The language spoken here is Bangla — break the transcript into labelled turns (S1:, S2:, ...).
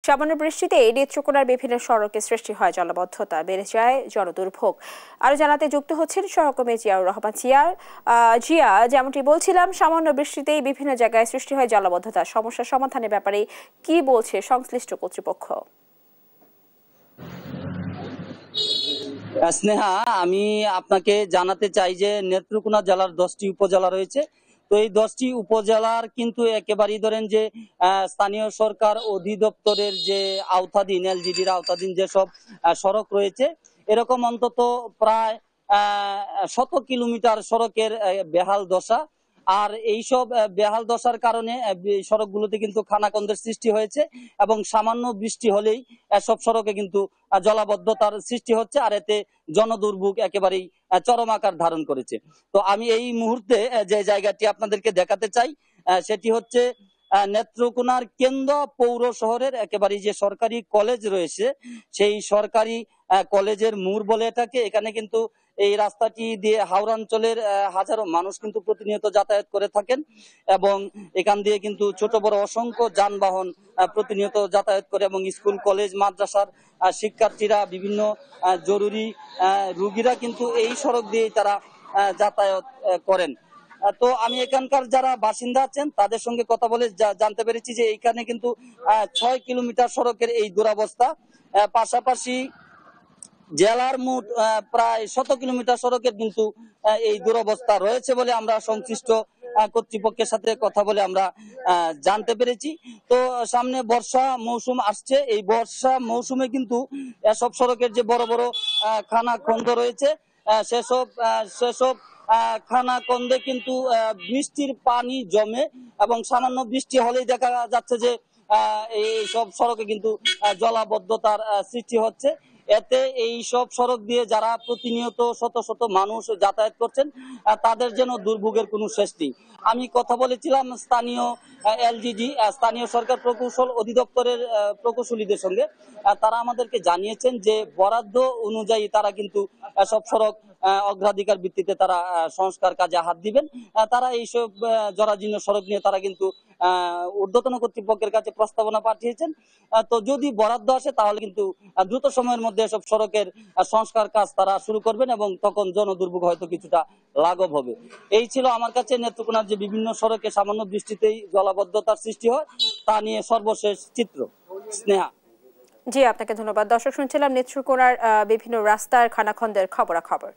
S1: সামান্য বৃষ্টিতে নেত্রকোনার বিভিন্ন সড়কে সৃষ্টি হয় জলাবদ্ধতা, বেড়ে যায় জনদুর্ভোগ। আরো জানাতে যুক্ত হচ্ছেন সহকর্মী জিয়াউর রহমান। জিয়া, যেমনটি বলছিলাম, সামান্য বৃষ্টিতেই বিভিন্ন জায়গায় সৃষ্টি হয় জলাবদ্ধতা। সমস্যার সমাধানের ব্যাপারে কি বলছে সংশ্লিষ্ট কর্তৃপক্ষ?
S2: স্নেহা, আমি আপনাকে জানাতে চাই যে নেত্রকোনা জেলার 10টি উপজেলা রয়েছে। তো এই 10টি উপজেলার কিন্তু একেবারেই ধরেন যে স্থানীয় সরকার অধিদপ্তরের যে আওতাধীন, এলজিডির আওতাধীন যেসব সড়ক রয়েছে, এরকম অন্তত প্রায় 100 কিলোমিটার সড়কের বেহাল দশা। আর এইসব বেহাল দশার কারণে সড়কগুলোতে কিন্তু খানাখন্দের সৃষ্টি হয়েছে এবং সামান্য বৃষ্টি হলেই সব সড়কে কিন্তু জলাবদ্ধতার সৃষ্টি হচ্ছে, আর এতে জনদুর্ভোগ একেবারেই চরম আকার ধারণ করেছে। তো আমি এই মুহূর্তে যে জায়গাটি আপনাদেরকে দেখাতে চাই সেটি হচ্ছে নেত্রকোনার কেন্দ্র পৌর শহরের একেবারে যে সরকারি কলেজ রয়েছে, সেই সরকারি কলেজের মোড় বলে এটাকে। এখানে কিন্তু এই রাস্তাটি দিয়ে হাওড়া অঞ্চলের হাজারো মানুষ কিন্তু প্রতিনিয়ত যাতায়াত করে থাকেন এবং এখান দিয়ে কিন্তু ছোট বড় অসংখ্য যানবাহন প্রতিনিয়ত যাতায়াত করে এবং স্কুল কলেজ মাদ্রাসার শিক্ষার্থীরা, বিভিন্ন জরুরি রোগীরা কিন্তু এই সড়ক দিয়েই তারা যাতায়াত করেন। তো আমি এখানকার যারা বাসিন্দা আছেন তাদের সঙ্গে কথা বলে জানতে পেরেছি যে এইখানে কিন্তু 6 কিলোমিটার সড়কের এই দুরবস্থা। পাশাপাশি জেলার মোট প্রায় 100 কিলোমিটার সড়কের কিন্তু এই দুরবস্থা রয়েছে বলে আমরা সংশ্লিষ্ট কর্তৃপক্ষের সাথে কথা বলে আমরা জানতে পেরেছি। তো সামনে বর্ষা মৌসুম আসছে, এই বর্ষা মৌসুমে কিন্তু এসব সড়কের যে বড় বড় খানা খন্দ রয়েছে, সেসব খানা কন্দে কিন্তু বৃষ্টির পানি জমে এবং সামান্য বৃষ্টি হলেই দেখা যাচ্ছে যে এই সব সড়কে কিন্তু জলাবদ্ধতার সৃষ্টি হচ্ছে। এতে এই সব সড়ক দিয়ে যারা প্রতিনিয়ত শত শত মানুষ যাতায়াত করছেন তাদের যেন দুর্ভোগের কোনো শেষ নেই। আমি কথা বলেছিলাম স্থানীয় এলজিডি, স্থানীয় সরকার প্রকৌশল অধিদপ্তরের প্রকৌশলীদের সঙ্গে। তারা আমাদেরকে জানিয়েছেন যে বরাদ্দ অনুযায়ী তারা কিন্তু সব সড়ক অগ্রাধিকার ভিত্তিতে তারা সংস্কার কাজে হাত দিবেন। তারা এইসব জরাজীর্ণ সড়ক নিয়ে তারা কিন্তু ঊর্ধ্বতন কর্তৃপক্ষের কাছে প্রস্তাবনা পাঠিয়েছেন। তো যদি বরাদ্দ আসে তাহলে কিন্তু দ্রুত সময়ের মধ্যে এসব সড়কের সংস্কার কাজ তারা শুরু করবেন এবং তখন জনদুর্ভোগ হয়তো কিছুটা লাঘব হবে। এই ছিল আমার কাছে নেত্রকোনার যে বিভিন্ন সড়কে সামান্য বৃষ্টিতেই জলাবদ্ধতার সৃষ্টি হয় তা নিয়ে সর্বশেষ চিত্র। স্নেহা।
S1: জি, আপনাকে ধন্যবাদ। দর্শক, শুনছিলাম নেত্রকোনার বিভিন্ন রাস্তার খানাখন্দের খবরাখবর।